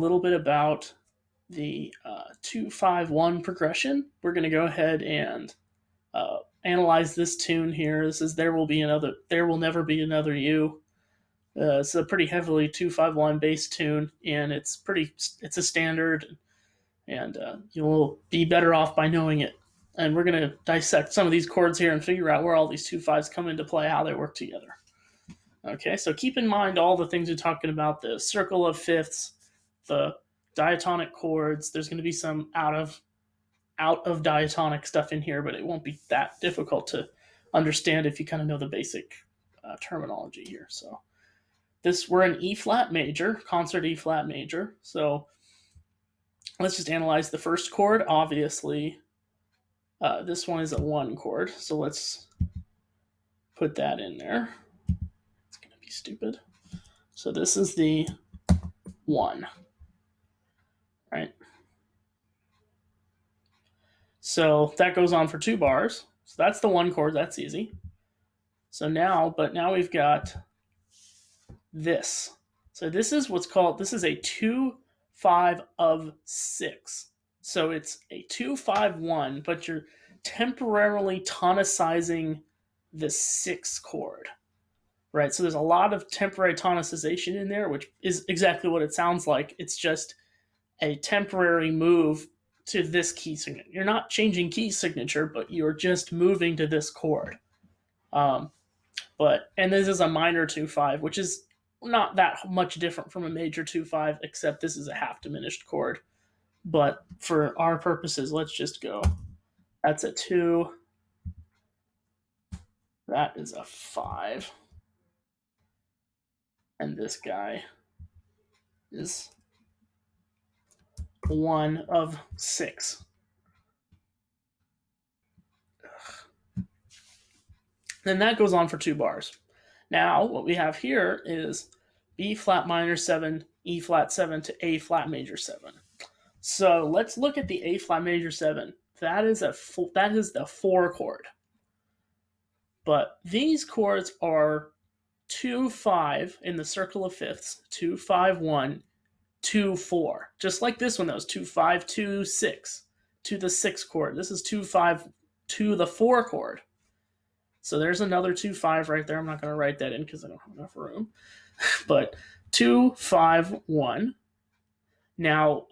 A little bit about the 2-5-1 progression. We're going to go ahead and analyze this tune here. This is There Will Never Be Another You. It's a pretty heavily 2-5-1 bass tune, and it's a standard, and you'll be better off by knowing it. And we're going to dissect some of these chords here and figure out where all these 2-5s come into play, how they work together. Okay, so keep in mind all the things we're talking about: the circle of fifths, the diatonic chords. There's going to be some out of diatonic stuff in here, but it won't be that difficult to understand if you kind of know the basic terminology here. So we're in E flat major, concert E flat major. So let's just analyze the first chord. Obviously, this one is a 1 chord, so let's put that in there. It's going to be stupid. So this is the 1, right? So that goes on for 2 bars. So that's the 1 chord. That's easy. So now we've got this. So this is a 2-5 of 6. So it's a 2-5-1, but you're temporarily tonicizing the 6th chord, right? So there's a lot of temporary tonicization in there, which is exactly what it sounds like. It's just a temporary move to this key signature. You're not changing key signature, but you're just moving to this chord. And this is a minor 2-5, which is not that much different from a major 2-5, except this is a half diminished chord. But for our purposes, let's just go. That's a 2. That is a 5. And this guy is 1 of 6. Then that goes on for 2 bars. Now, what we have here is B flat minor 7, E flat 7 to A flat major 7. So let's look at the A flat major 7. That is the 4 chord. But these chords are 2-5 in the circle of fifths, 2-5-1, 2-4. Just like this one, that was 2-5, 2-6 to the 6th chord. This is 2-5 to the 4 chord. So there's another 2-5 right there. I'm not going to write that in because I don't have enough room. But 2-5-1. Now,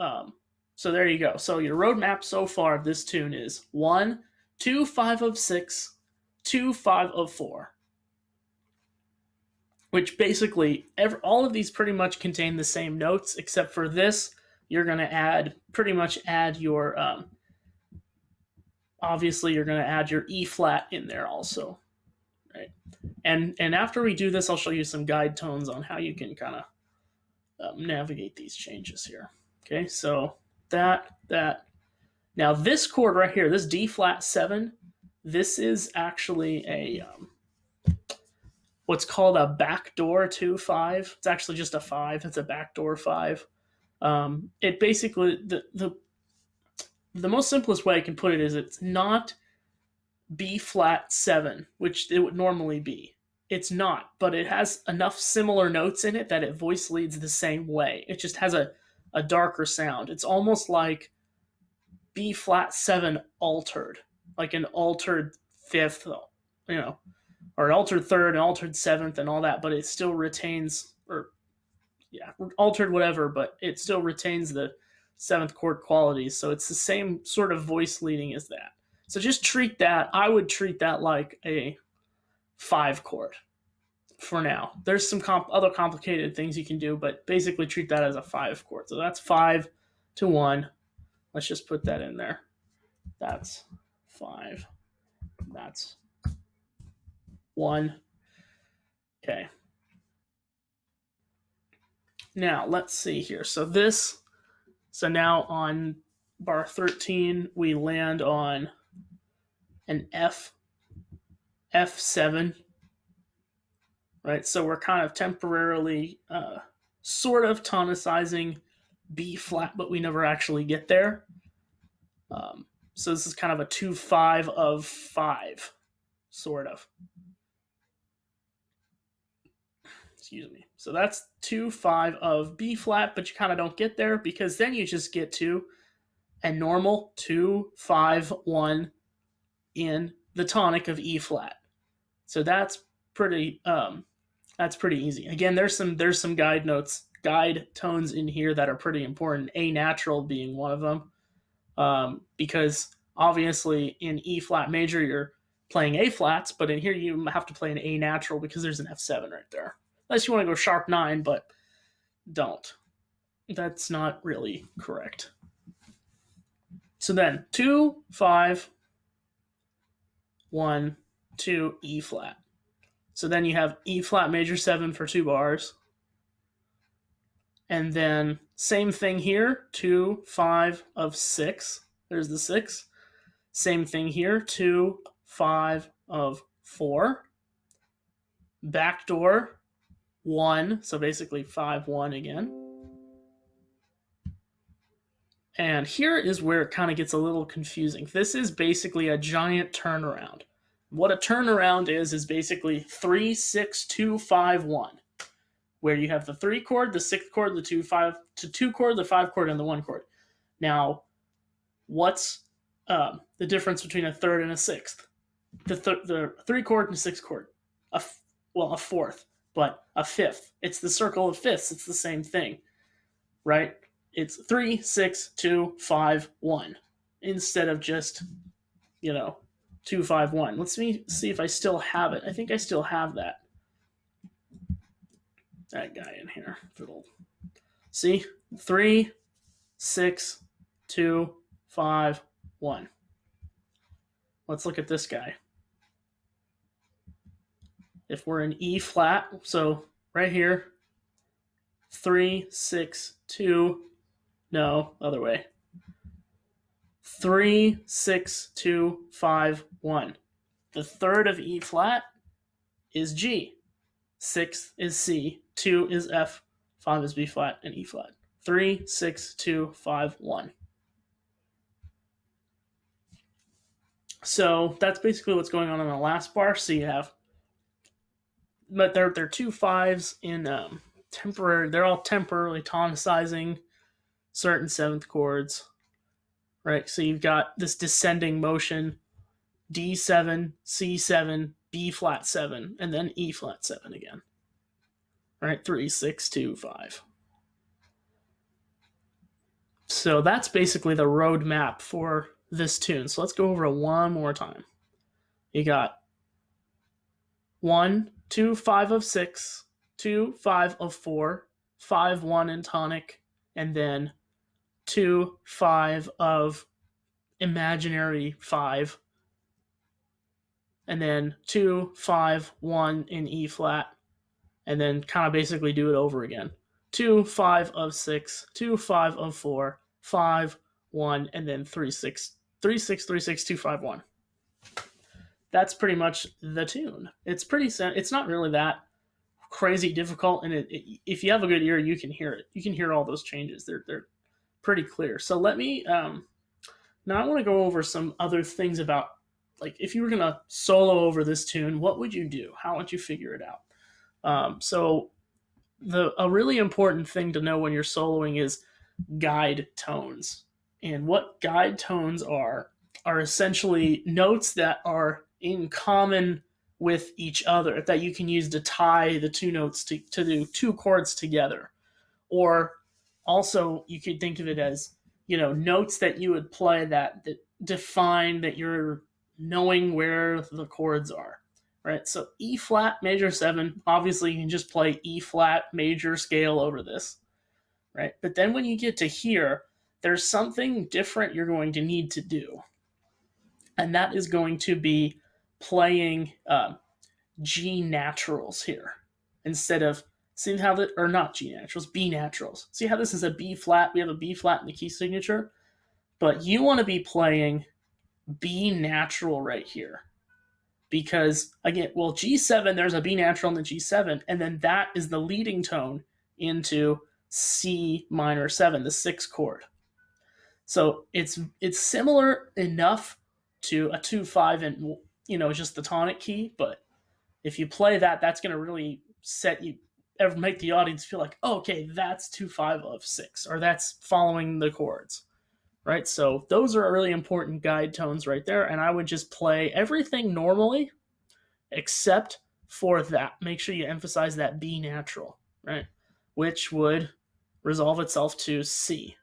so there you go. So your roadmap so far of this tune is 1, 2-5 of 6, 2-5 of 4. Which basically, all of these pretty much contain the same notes, except for this, you're going to pretty much add your, obviously you're going to add your E flat in there also, right? And after we do this, I'll show you some guide tones on how you can kind of navigate these changes here. Okay, so that. Now this chord right here, this D flat 7, this is actually a what's called a backdoor 2-5. It's actually just a 5. It's a backdoor 5. It basically the most simplest way I can put it is it's not B flat 7, which it would normally be. It's not, but it has enough similar notes in it that it voice leads the same way. It just has a darker sound. It's almost like B flat 7 altered, like an altered 5th, or an altered 3rd, an altered 7th, and all that, but it still retains, altered whatever, but it still retains the 7th chord qualities. So it's the same sort of voice leading as that. So just I would treat that like a 5 chord for now. There's some other complicated things you can do, but basically treat that as a 5 chord. So that's 5 to 1. Let's just put that in there. That's 5. That's 1. Okay. Now let's see here. So now on bar 13, we land on an F7, right? So we're kind of temporarily sort of tonicizing B flat, but we never actually get there. So this is kind of a 2-5 of 5, sort of. Excuse me. So that's 2-5 of B flat, but you kind of don't get there because then you just get to a normal 2-5-1 in the tonic of E flat. So that's pretty easy. Again, there's some guide tones in here that are pretty important. A natural being one of them, because obviously in E flat major you're playing A flats, but in here you have to play an A natural because there's an F7 right there. Unless you want to go sharp 9, but don't. That's not really correct. So then 2, 5, 1, 2, E flat. So then you have E flat major 7 for 2 bars. And then same thing here, 2, 5 of 6. There's the 6. Same thing here, 2, 5 of 4. Backdoor 1, so basically 5, 1 again. And here is where it kind of gets a little confusing. This is basically a giant turnaround. What a turnaround is basically 3, 6, 2, 5, 1. Where you have the 3 chord, the 6 chord, the 2 chord, the 5 chord, and the 1 chord. Now, what's the difference between a third and a sixth? The 3 chord and a 6 chord. A fourth, but a fifth. It's the circle of fifths. It's the same thing, right? It's 3, 6, 2, 5, 1 instead of just 2, 5, 1. Let's see if I still have it. I think I still have that guy in here. See? 3, 6, 2, 5, 1. Let's look at this guy. If we're in E flat, so right here, 3, 6, 2, no, other way. 3, 6, 2, 5, 1. The third of E flat is G. 6 is C. 2 is F. 5 is B flat and E flat. 3, 6, 2, 5, 1. So that's basically what's going on in the last bar. So you have, but they're 2 5s in temporary. They're all temporarily tonicizing certain seventh chords, right? So you've got this descending motion: D7, C7, B flat 7, and then E flat 7 again. Right? 3, 6, 2, 5. So that's basically the roadmap for this tune. So let's go over it one more time. You got 1, 2, 5 of 6, 2, 5 of 4, 5, 1 in tonic, and then 2, 5 of imaginary 5, and then 2, 5, 1 in E flat, and then kind of basically do it over again. 2, 5 of 6, 2, 5 of 4, 5, 1, and then 3, 6, 3, 6, 3, 6, 2, 5, 1. That's pretty much the tune. It's pretty simple. It's not really that crazy difficult, and if you have a good ear, you can hear it. You can hear all those changes. They're pretty clear. So let me now I want to go over some other things about, like, if you were gonna solo over this tune, what would you do? How would you figure it out? So a really important thing to know when you're soloing is guide tones. And what guide tones are essentially notes that are in common with each other, that you can use to tie the two notes to do 2 chords together. Or also you could think of it as, notes that you would play that define that you're knowing where the chords are. Right? So E flat major 7, obviously you can just play E flat major scale over this. Right? But then when you get to here, there's something different you're going to need to do. And that is going to be playing G naturals here. Instead of, see how that, or not G naturals, B naturals. See how this is a B flat? We have a B flat in the key signature. But you want to be playing B natural right here. Because, again, well, G7, there's a B natural in the G7, and then that is the leading tone into C minor 7, the 6th chord. So it's similar enough to a 2-5 and just the tonic key, but if you play that, that's going to really set you make the audience feel like, oh, okay, that's 2/5 of 6, or that's following the chords, right? So those are really important guide tones right there, and I would just play everything normally except for that. Make sure you emphasize that B natural, right? Which would resolve itself to C.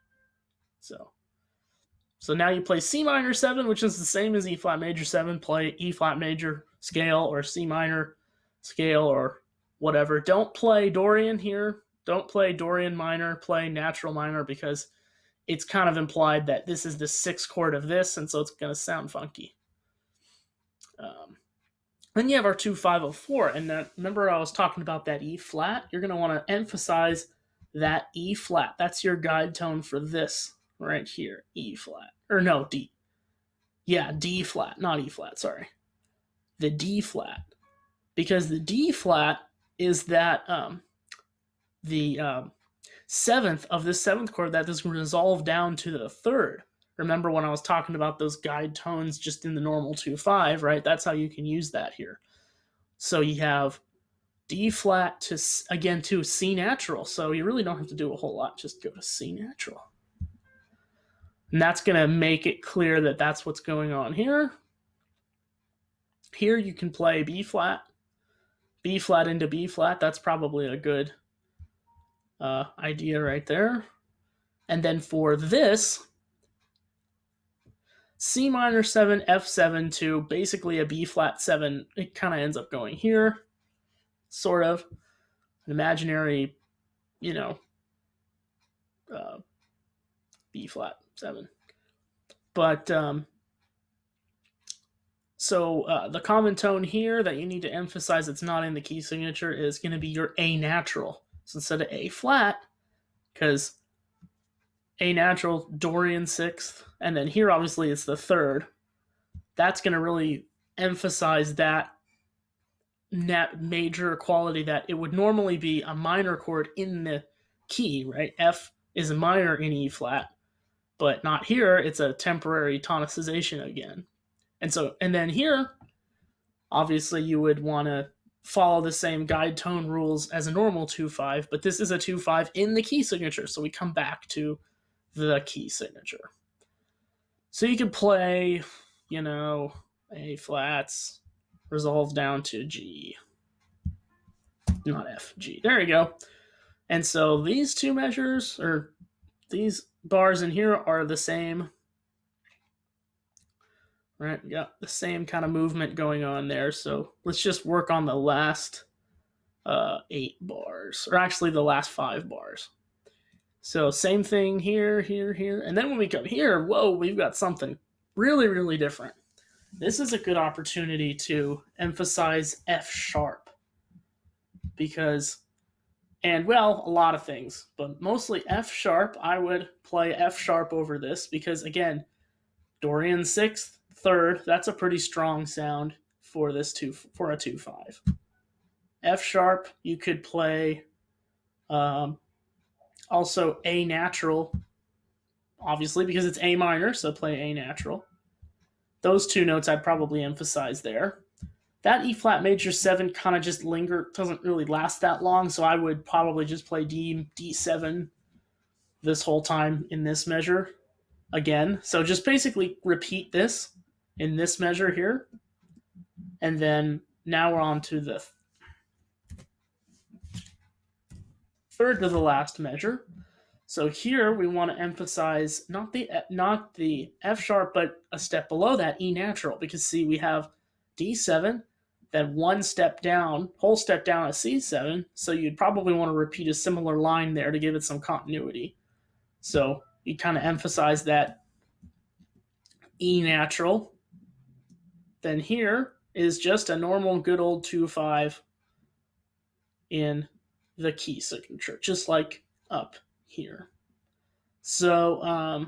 So now you play C minor 7, which is the same as E flat major 7. Play E flat major scale or C minor scale or whatever. Don't play Dorian here. Don't play Dorian minor. Play natural minor, because it's kind of implied that this is the 6th chord of this, and so it's going to sound funky. Then you have our 2/5/04, and remember I was talking about that E flat? You're going to want to emphasize that E flat. That's your guide tone for this right here, E flat. Or no, D. Yeah, D flat, not E flat, sorry. The D flat. Because the D flat is that the 7th of this 7th chord that is resolved down to the 3rd. Remember when I was talking about those guide tones just in the normal 2/5, right? That's how you can use that here. So you have D flat to, again, to C natural. So you really don't have to do a whole lot. Just go to C natural. And that's going to make it clear that that's what's going on here. Here you can play B flat into B flat. That's probably a good idea right there. And then for this, C minor 7, F7 to basically a B flat 7. It kind of ends up going here, sort of. An imaginary, B flat 7. But so the common tone here that you need to emphasize it's not in the key signature is going to be your A natural. So instead of A flat, because A natural, Dorian 6th, and then here obviously it's the 3rd. That's going to really emphasize that major quality that it would normally be a minor chord in the key, right? F is a minor in E flat, but not here. It's a temporary tonicization again. And then here, obviously you would want to follow the same guide tone rules as a normal 2/5, but this is a 2/5 in the key signature, so we come back to the key signature. So you could play, A flats, resolve down to G, not F, G. There you go. And so these two measures, or these bars in here, are the same. Right, we got the same kind of movement going on there. So let's just work on the last 8 bars, or actually the last 5 bars. So same thing here, here, here. And then when we come here, whoa, we've got something really, really different. This is a good opportunity to emphasize F sharp. Because, and well, a lot of things, but mostly F sharp. I would play F sharp over this because, again, Dorian 6th, 3rd, that's a pretty strong sound for this for a 2/5. F sharp, you could play also A natural, obviously, because it's A minor, so play A natural. Those 2 notes I'd probably emphasize there. That E flat major 7 kind of just doesn't really last that long, so I would probably just play D7 this whole time in this measure again. So just basically repeat this in this measure here. And then now we're on to the 3rd to the last measure. So here we want to emphasize not the F sharp, but a step below that, E natural, because see, we have D7, then one step down, whole step down, a C7. So you'd probably want to repeat a similar line there to give it some continuity. So you kind of emphasize that E natural. Then here is just a normal good old 2/5 in the key signature, just like up here. So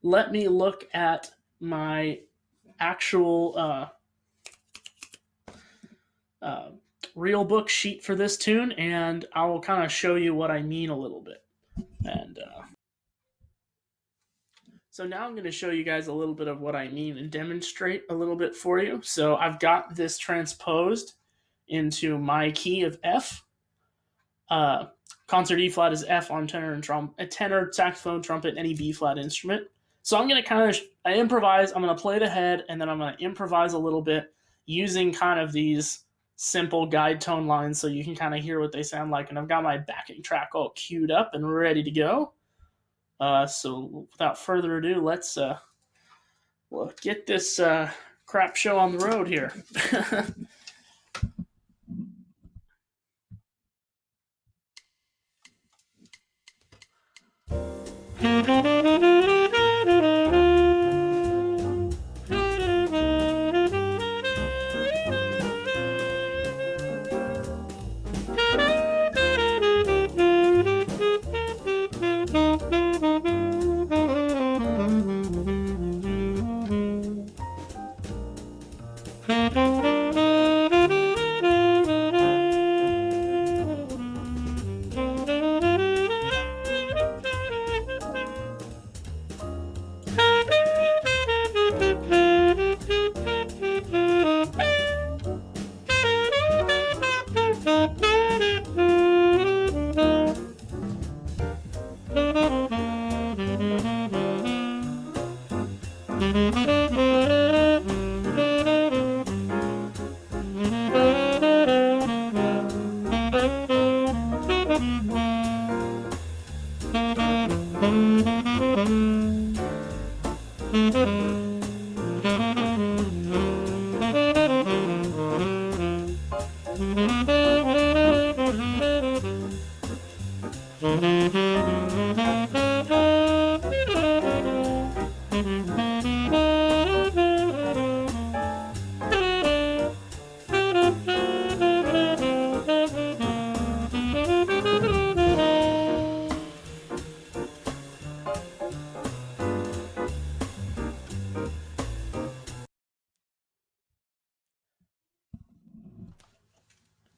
let me look at my actual real book sheet for this tune, and I will kind of show you what I mean a little bit. And so now I'm going to show you guys a little bit of what I mean and demonstrate a little bit for you. So I've got this transposed into my key of F. concert E flat is F on tenor, saxophone, trumpet, any B flat instrument. So I'm gonna kind of I improvise. I'm gonna play the head, and then I'm gonna improvise a little bit using kind of these simple guide tone lines, so you can kind of hear what they sound like. And I've got my backing track all queued up and ready to go. So without further ado, let's we'll get this crap show on the road here.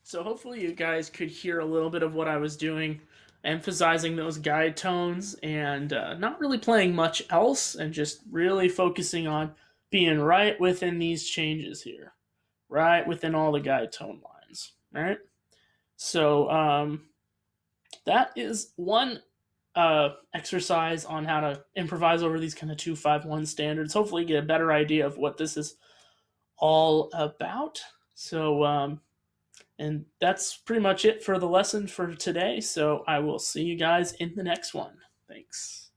So hopefully you guys could hear a little bit of what I was doing, emphasizing those guide tones and not really playing much else, and just really focusing on being right within these changes here, right within all the guide tone lines. All right. So that is one exercise on how to improvise over these kind of 2-5-1 standards. Hopefully, you get a better idea of what this is all about. So, and that's pretty much it for the lesson for today. So I will see you guys in the next one. Thanks.